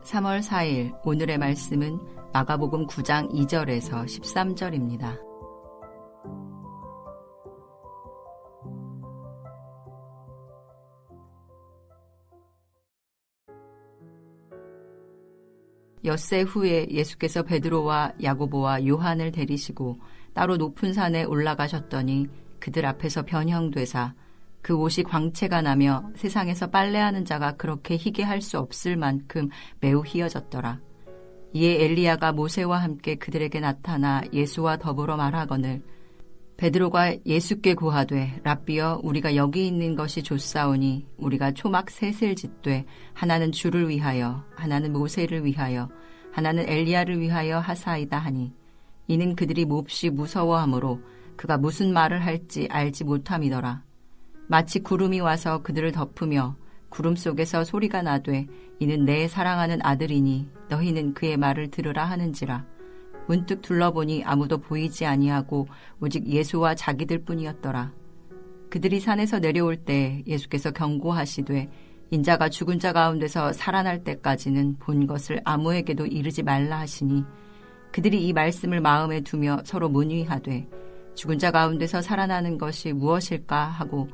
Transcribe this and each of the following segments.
3월 4일 오늘의 말씀은 마가복음 9장 2절에서 13절입니다. 엿새 후에 예수께서 베드로와 야고보와 요한을 데리시고 따로 높은 산에 올라가셨더니 그들 앞에서 변형되사 그 옷이 광채가 나며 세상에서 빨래하는 자가 그렇게 희게 할 수 없을 만큼 매우 희어졌더라. 이에 엘리야가 모세와 함께 그들에게 나타나 예수와 더불어 말하거늘 베드로가 예수께 고하되 랍비여 우리가 여기 있는 것이 좋사오니 우리가 초막 셋을 짓되 하나는 주를 위하여 하나는 모세를 위하여 하나는 엘리야를 위하여 하사이다 하니 이는 그들이 몹시 무서워하므로 그가 무슨 말을 할지 알지 못함이더라. 마치 구름이 와서 그들을 덮으며 구름 속에서 소리가 나되 이는 내 사랑하는 아들이니 너희는 그의 말을 들으라 하는지라. 문득 둘러보니 아무도 보이지 아니하고 오직 예수와 자기들 뿐이었더라. 그들이 산에서 내려올 때 예수께서 경고하시되 인자가 죽은 자 가운데서 살아날 때까지는 본 것을 아무에게도 이르지 말라 하시니 그들이 이 말씀을 마음에 두며 서로 문의하되 죽은 자 가운데서 살아나는 것이 무엇일까 하고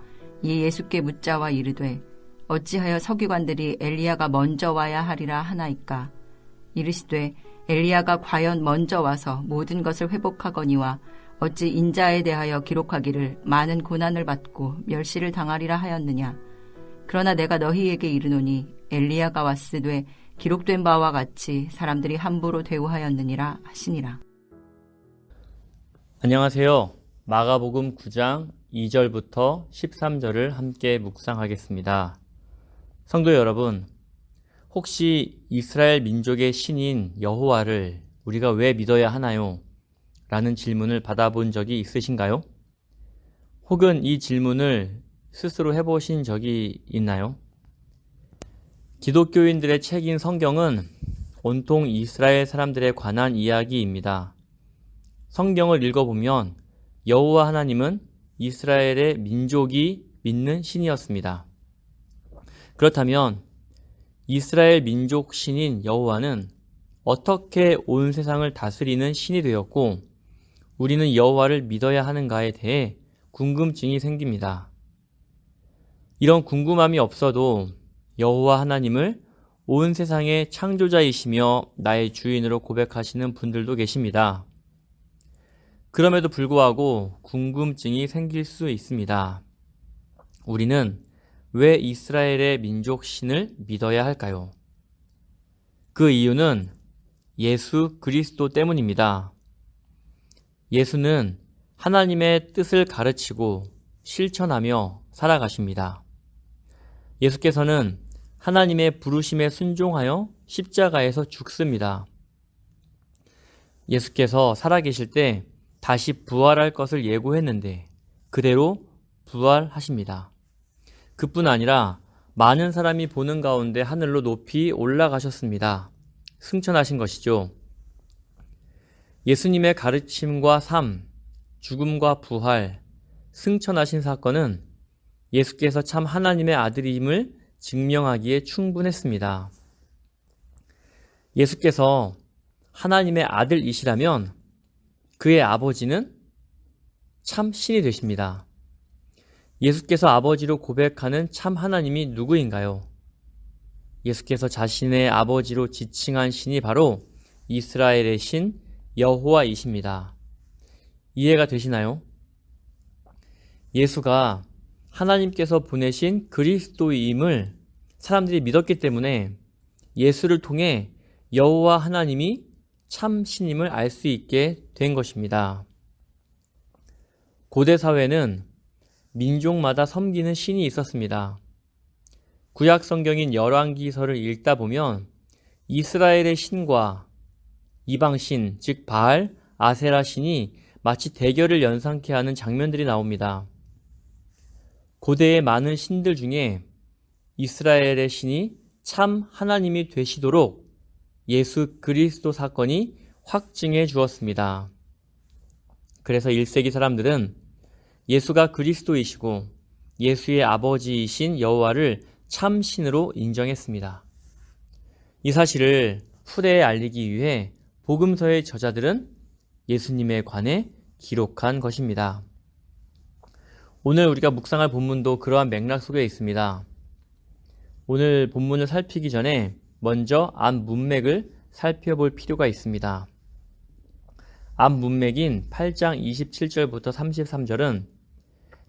이에 예수께 묻자와 이르되 어찌하여 서기관들이 엘리야가 먼저 와야 하리라 하나이까. 이르시되 엘리야가 과연 먼저 와서 모든 것을 회복하거니와 어찌 인자에 대하여 기록하기를 많은 고난을 받고 멸시를 당하리라 하였느냐. 그러나 내가 너희에게 이르노니 엘리야가 왔으되 기록된 바와 같이 사람들이 함부로 대우하였느니라 하시니라. 안녕하세요. 마가복음 9장 2절부터 13절을 함께 묵상하겠습니다. 성도 여러분, 혹시 이스라엘 민족의 신인 여호와를 우리가 왜 믿어야 하나요? 라는 질문을 받아본 적이 있으신가요? 혹은 이 질문을 스스로 해보신 적이 있나요? 기독교인들의 책인 성경은 온통 이스라엘 사람들에 관한 이야기입니다. 성경을 읽어보면 여호와 하나님은 이스라엘의 민족이 믿는 신이었습니다. 그렇다면 이스라엘 민족 신인 여호와는 어떻게 온 세상을 다스리는 신이 되었고 우리는 여호와를 믿어야 하는가에 대해 궁금증이 생깁니다. 이런 궁금함이 없어도 여호와 하나님을 온 세상의 창조자이시며 나의 주인으로 고백하시는 분들도 계십니다. 그럼에도 불구하고 궁금증이 생길 수 있습니다. 우리는 왜 이스라엘의 민족 신을 믿어야 할까요? 그 이유는 예수 그리스도 때문입니다. 예수는 하나님의 뜻을 가르치고 실천하며 살아가십니다. 예수께서는 하나님의 부르심에 순종하여 십자가에서 죽습니다. 예수께서 살아계실 때 다시 부활할 것을 예고했는데 그대로 부활하십니다. 그뿐 아니라 많은 사람이 보는 가운데 하늘로 높이 올라가셨습니다. 승천하신 것이죠. 예수님의 가르침과 삶, 죽음과 부활, 승천하신 사건은 예수께서 참 하나님의 아들임을 증명하기에 충분했습니다. 예수께서 하나님의 아들이시라면 그의 아버지는 참 신이 되십니다. 예수께서 아버지로 고백하는 참 하나님이 누구인가요? 예수께서 자신의 아버지로 지칭한 신이 바로 이스라엘의 신 여호와이십니다. 이해가 되시나요? 예수가 하나님께서 보내신 그리스도임을 사람들이 믿었기 때문에 예수를 통해 여호와 하나님이 참 신임을 알 수 있게 된 것입니다. 고대 사회는 민족마다 섬기는 신이 있었습니다. 구약 성경인 열왕기서를 읽다 보면 이스라엘의 신과 이방 신, 즉 바알, 아세라 신이 마치 대결을 연상케 하는 장면들이 나옵니다. 고대의 많은 신들 중에 이스라엘의 신이 참 하나님이 되시도록 예수 그리스도 사건이 확증해 주었습니다. 그래서 1세기 사람들은 예수가 그리스도이시고 예수의 아버지이신 여호와를 참신으로 인정했습니다. 이 사실을 후대에 알리기 위해 복음서의 저자들은 예수님에 관해 기록한 것입니다. 오늘 우리가 묵상할 본문도 그러한 맥락 속에 있습니다. 오늘 본문을 살피기 전에 먼저 앞 문맥을 살펴볼 필요가 있습니다. 앞 문맥인 8장 27절부터 33절은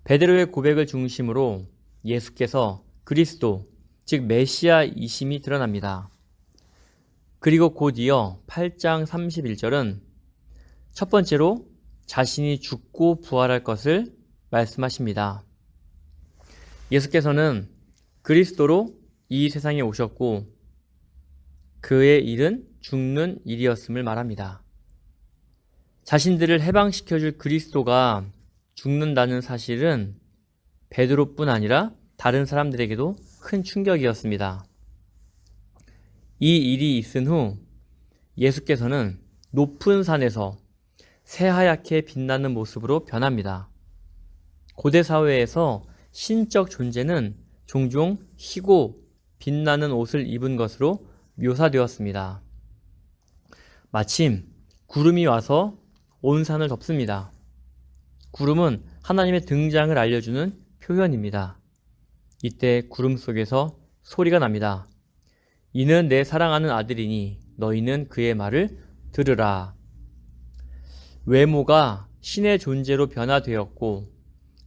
베드로의 고백을 중심으로 예수께서 그리스도, 즉 메시아이심이 드러납니다. 그리고 곧 이어 8장 31절은 첫 번째로 자신이 죽고 부활할 것을 말씀하십니다. 예수께서는 그리스도로 이 세상에 오셨고 그의 일은 죽는 일이었음을 말합니다. 자신들을 해방시켜줄 그리스도가 죽는다는 사실은 베드로뿐 아니라 다른 사람들에게도 큰 충격이었습니다. 이 일이 있은 후 예수께서는 높은 산에서 새하얗게 빛나는 모습으로 변합니다. 고대 사회에서 신적 존재는 종종 희고 빛나는 옷을 입은 것으로 묘사되었습니다. 마침 구름이 와서 온 산을 덮습니다. 구름은 하나님의 등장을 알려주는 표현입니다. 이때 구름 속에서 소리가 납니다. 이는 내 사랑하는 아들이니 너희는 그의 말을 들으라. 외모가 신의 존재로 변화되었고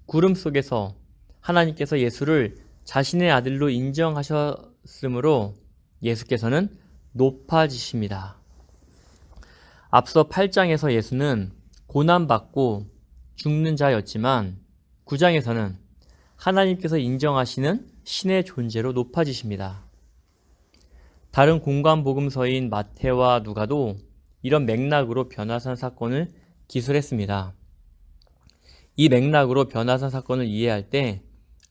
구름 속에서 하나님께서 예수를 자신의 아들로 인정하셨으므로 예수께서는 높아지십니다. 앞서 8장에서 예수는 고난받고 죽는 자였지만 9장에서는 하나님께서 인정하시는 신의 존재로 높아지십니다. 다른 공관 복음서인 마태와 누가도 이런 맥락으로 변화산 사건을 기술했습니다. 이 맥락으로 변화산 사건을 이해할 때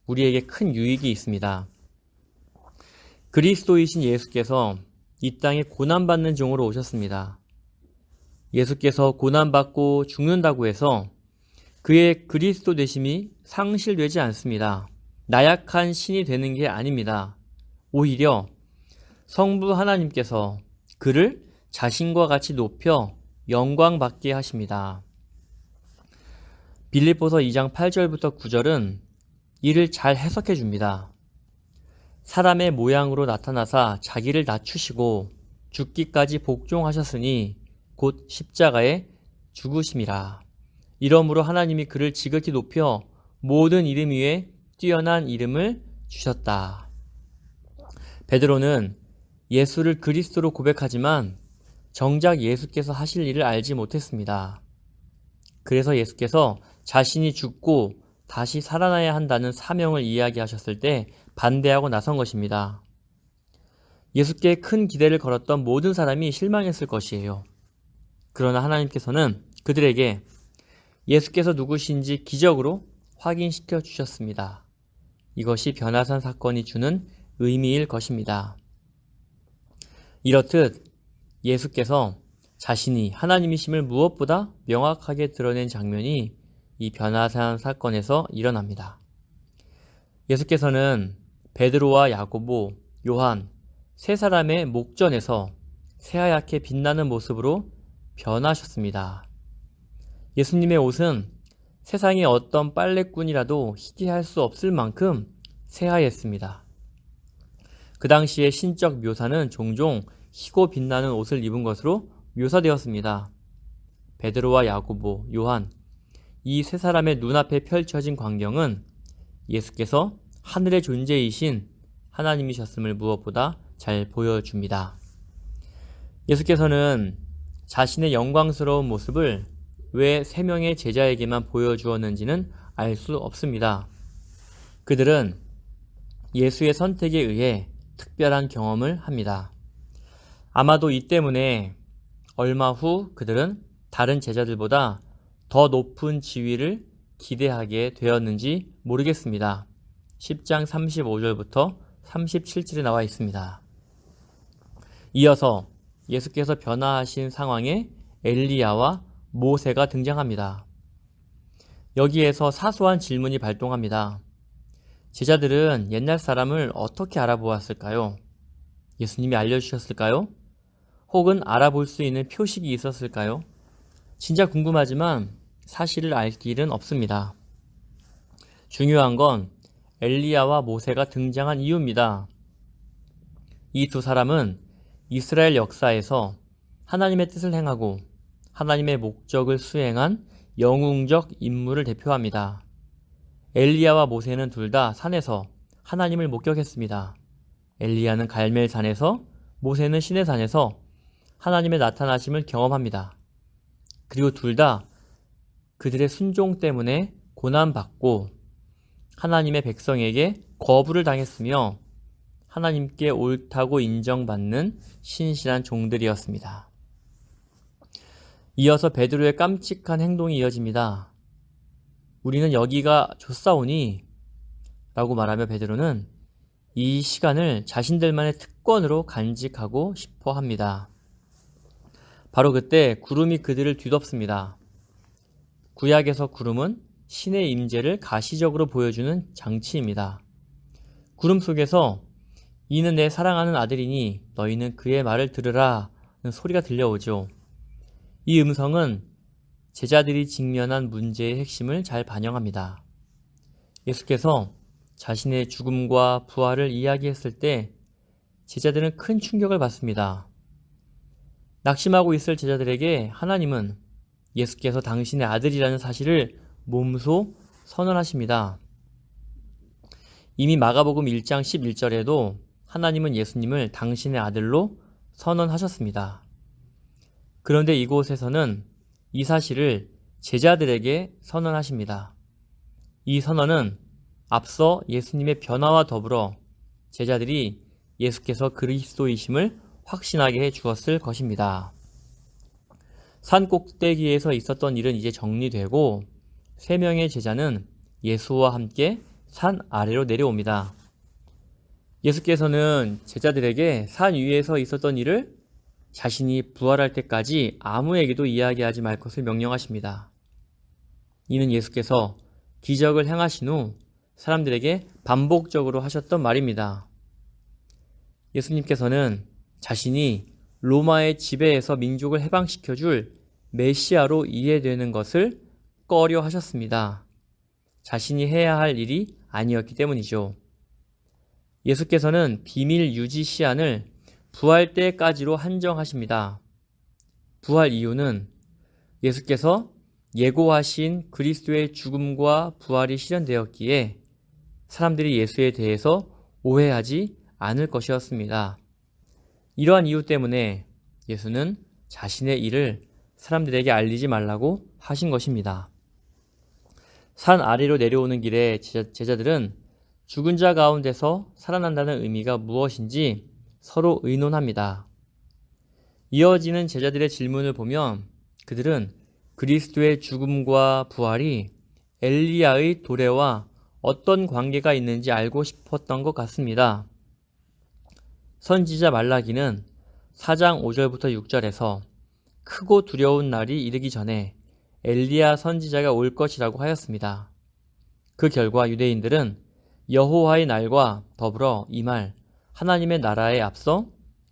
우리에게 큰 유익이 있습니다. 그리스도이신 예수께서 이 땅에 고난받는 종으로 오셨습니다. 예수께서 고난받고 죽는다고 해서 그의 그리스도 되심이 상실되지 않습니다. 나약한 신이 되는 게 아닙니다. 오히려 성부 하나님께서 그를 자신과 같이 높여 영광받게 하십니다. 빌립보서 2장 8절부터 9절은 이를 잘 해석해 줍니다. 사람의 모양으로 나타나사 자기를 낮추시고 죽기까지 복종하셨으니 곧 십자가에 죽으심이라. 이러므로 하나님이 그를 지극히 높여 모든 이름 위에 뛰어난 이름을 주셨다. 베드로는 예수를 그리스도로 고백하지만 정작 예수께서 하실 일을 알지 못했습니다. 그래서 예수께서 자신이 죽고 다시 살아나야 한다는 사명을 이야기하셨을 때 반대하고 나선 것입니다. 예수께 큰 기대를 걸었던 모든 사람이 실망했을 것이에요. 그러나 하나님께서는 그들에게 예수께서 누구신지 기적으로 확인시켜 주셨습니다. 이것이 변화산 사건이 주는 의미일 것입니다. 이렇듯 예수께서 자신이 하나님이심을 무엇보다 명확하게 드러낸 장면이 이 변화산 사건에서 일어납니다. 예수께서는 베드로와 야고보, 요한 세 사람의 목전에서 새하얗게 빛나는 모습으로 변하셨습니다. 예수님의 옷은 세상의 어떤 빨래꾼이라도 희귀할 수 없을 만큼 새하였습니다. 그 당시의 신적 묘사는 종종 희고 빛나는 옷을 입은 것으로 묘사되었습니다. 베드로와 야고보, 요한 이 세 사람의 눈앞에 펼쳐진 광경은 예수께서 하늘의 존재이신 하나님이셨음을 무엇보다 잘 보여줍니다. 예수께서는 자신의 영광스러운 모습을 왜 3명의 제자에게만 보여주었는지는 알 수 없습니다. 그들은 예수의 선택에 의해 특별한 경험을 합니다. 아마도 이 때문에 얼마 후 그들은 다른 제자들보다 더 높은 지위를 기대하게 되었는지 모르겠습니다. 10장 35절부터 37절에 나와 있습니다. 이어서 예수께서 변화하신 상황에 엘리야와 모세가 등장합니다. 여기에서 사소한 질문이 발동합니다. 제자들은 옛날 사람을 어떻게 알아보았을까요? 예수님이 알려주셨을까요? 혹은 알아볼 수 있는 표식이 있었을까요? 진짜 궁금하지만 사실을 알 길은 없습니다. 중요한 건 엘리야와 모세가 등장한 이유입니다. 이 두 사람은 이스라엘 역사에서 하나님의 뜻을 행하고 하나님의 목적을 수행한 영웅적 인물을 대표합니다. 엘리야와 모세는 둘 다 산에서 하나님을 목격했습니다. 엘리야는 갈멜산에서, 모세는 시내산에서 하나님의 나타나심을 경험합니다. 그리고 둘 다 그들의 순종 때문에 고난받고 하나님의 백성에게 거부를 당했으며 하나님께 옳다고 인정받는 신실한 종들이었습니다. 이어서 베드로의 깜찍한 행동이 이어집니다. 우리는 여기가 좋사오니 라고 말하며 베드로는 이 시간을 자신들만의 특권으로 간직하고 싶어 합니다. 바로 그때 구름이 그들을 뒤덮습니다. 구약에서 구름은 신의 임재를 가시적으로 보여주는 장치입니다. 구름 속에서 이는 내 사랑하는 아들이니 너희는 그의 말을 들으라 는 소리가 들려오죠. 이 음성은 제자들이 직면한 문제의 핵심을 잘 반영합니다. 예수께서 자신의 죽음과 부활을 이야기했을 때 제자들은 큰 충격을 받습니다. 낙심하고 있을 제자들에게 하나님은 예수께서 당신의 아들이라는 사실을 몸소 선언하십니다. 이미 마가복음 1장 11절에도 하나님은 예수님을 당신의 아들로 선언하셨습니다. 그런데 이곳에서는 이 사실을 제자들에게 선언하십니다. 이 선언은 앞서 예수님의 변화와 더불어 제자들이 예수께서 그리스도이심을 확신하게 해 주었을 것입니다. 산 꼭대기에서 있었던 일은 이제 정리되고 세 명의 제자는 예수와 함께 산 아래로 내려옵니다. 예수께서는 제자들에게 산 위에서 있었던 일을 자신이 부활할 때까지 아무에게도 이야기하지 말 것을 명령하십니다. 이는 예수께서 기적을 행하신 후 사람들에게 반복적으로 하셨던 말입니다. 예수님께서는 자신이 로마의 지배에서 민족을 해방시켜줄 메시아로 이해되는 것을 꺼려 하셨습니다. 자신이 해야 할 일이 아니었기 때문이죠. 예수께서는 비밀 유지 시한을 부활 때까지로 한정하십니다. 부활 이유는 예수께서 예고하신 그리스도의 죽음과 부활이 실현되었기에 사람들이 예수에 대해서 오해하지 않을 것이었습니다. 이러한 이유 때문에 예수는 자신의 일을 사람들에게 알리지 말라고 하신 것입니다. 산 아래로 내려오는 길에 제자들은 죽은 자 가운데서 살아난다는 의미가 무엇인지 서로 의논합니다. 이어지는 제자들의 질문을 보면 그들은 그리스도의 죽음과 부활이 엘리야의 도래와 어떤 관계가 있는지 알고 싶었던 것 같습니다. 선지자 말라기는 4장 5절부터 6절에서 크고 두려운 날이 이르기 전에 엘리야 선지자가 올 것이라고 하였습니다. 그 결과 유대인들은 여호와의 날과 더불어 이 말 하나님의 나라에 앞서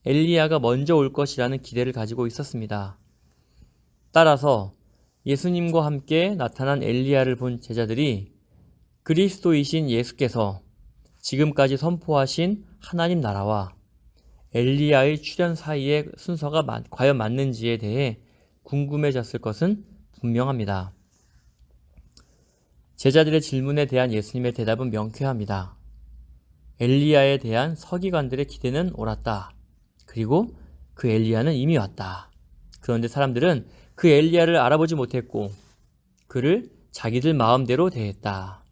엘리야가 먼저 올 것이라는 기대를 가지고 있었습니다. 따라서 예수님과 함께 나타난 엘리야를 본 제자들이 그리스도이신 예수께서 지금까지 선포하신 하나님 나라와 엘리야의 출현 사이의 순서가 과연 맞는지에 대해 궁금해졌을 것은 분명합니다. 제자들의 질문에 대한 예수님의 대답은 명쾌합니다. 엘리야에 대한 서기관들의 기대는 옳았다. 그리고 그 엘리야는 이미 왔다. 그런데 사람들은 그 엘리야를 알아보지 못했고 그를 자기들 마음대로 대했다.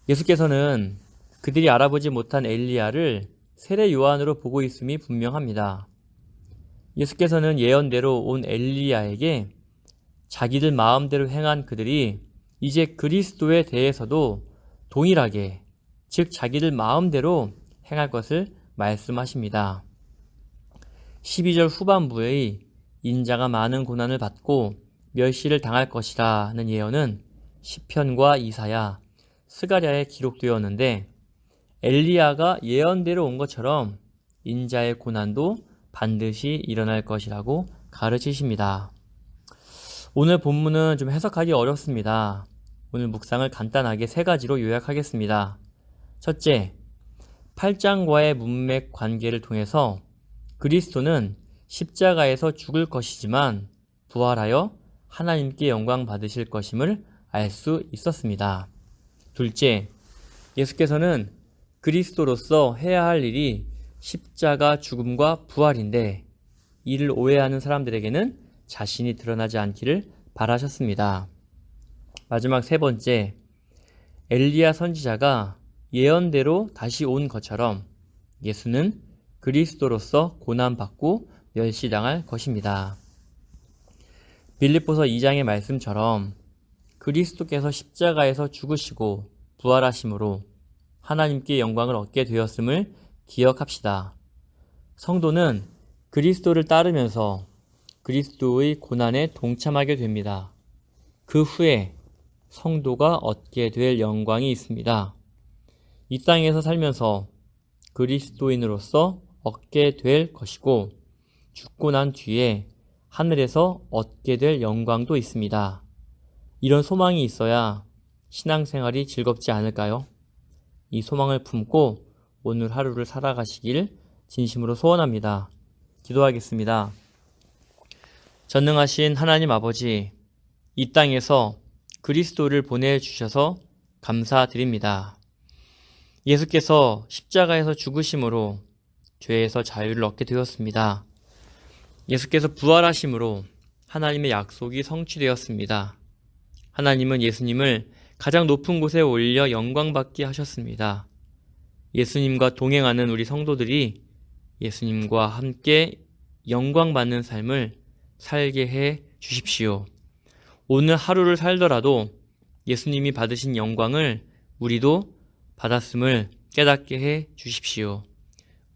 예수께서는 그들이 알아보지 못한 엘리야를 세례 요한으로 보고 있음이 분명합니다. 예수께서는 예언대로 온 엘리야에게 자기들 마음대로 행한 그들이 이제 그리스도에 대해서도 동일하게, 즉 자기들 마음대로 행할 것을 말씀하십니다. 12절 후반부의 인자가 많은 고난을 받고 멸시를 당할 것이라는 예언은 시편과 이사야, 스가랴에 기록되었는데 엘리야가 예언대로 온 것처럼 인자의 고난도 반드시 일어날 것이라고 가르치십니다. 오늘 본문은 좀 해석하기 어렵습니다. 오늘 묵상을 간단하게 3가지로 요약하겠습니다. 첫째, 8장과의 문맥 관계를 통해서 그리스도는 십자가에서 죽을 것이지만 부활하여 하나님께 영광 받으실 것임을 알 수 있었습니다. 둘째, 예수께서는 그리스도로서 해야 할 일이 십자가 죽음과 부활인데 이를 오해하는 사람들에게는 자신이 드러나지 않기를 바라셨습니다. 마지막 3번째, 엘리야 선지자가 예언대로 다시 온 것처럼 예수는 그리스도로서 고난받고 멸시당할 것입니다. 빌립보서 2장의 말씀처럼 그리스도께서 십자가에서 죽으시고 부활하심으로 하나님께 영광을 얻게 되었음을 기억합시다. 성도는 그리스도를 따르면서 그리스도의 고난에 동참하게 됩니다. 그 후에 성도가 얻게 될 영광이 있습니다. 이 땅에서 살면서 그리스도인으로서 얻게 될 것이고 죽고 난 뒤에 하늘에서 얻게 될 영광도 있습니다. 이런 소망이 있어야 신앙생활이 즐겁지 않을까요? 이 소망을 품고 오늘 하루를 살아가시길 진심으로 소원합니다. 기도하겠습니다. 전능하신 하나님 아버지, 이 땅에서 그리스도를 보내주셔서 감사드립니다. 예수께서 십자가에서 죽으심으로 죄에서 자유를 얻게 되었습니다. 예수께서 부활하심으로 하나님의 약속이 성취되었습니다. 하나님은 예수님을 가장 높은 곳에 올려 영광받게 하셨습니다. 예수님과 동행하는 우리 성도들이 예수님과 함께 영광받는 삶을 살게 해 주십시오. 오늘 하루를 살더라도 예수님이 받으신 영광을 우리도 받았음을 깨닫게 해 주십시오.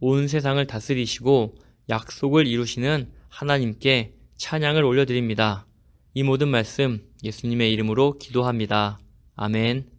온 세상을 다스리시고 약속을 이루시는 하나님께 찬양을 올려드립니다. 이 모든 말씀 예수님의 이름으로 기도합니다. 아멘.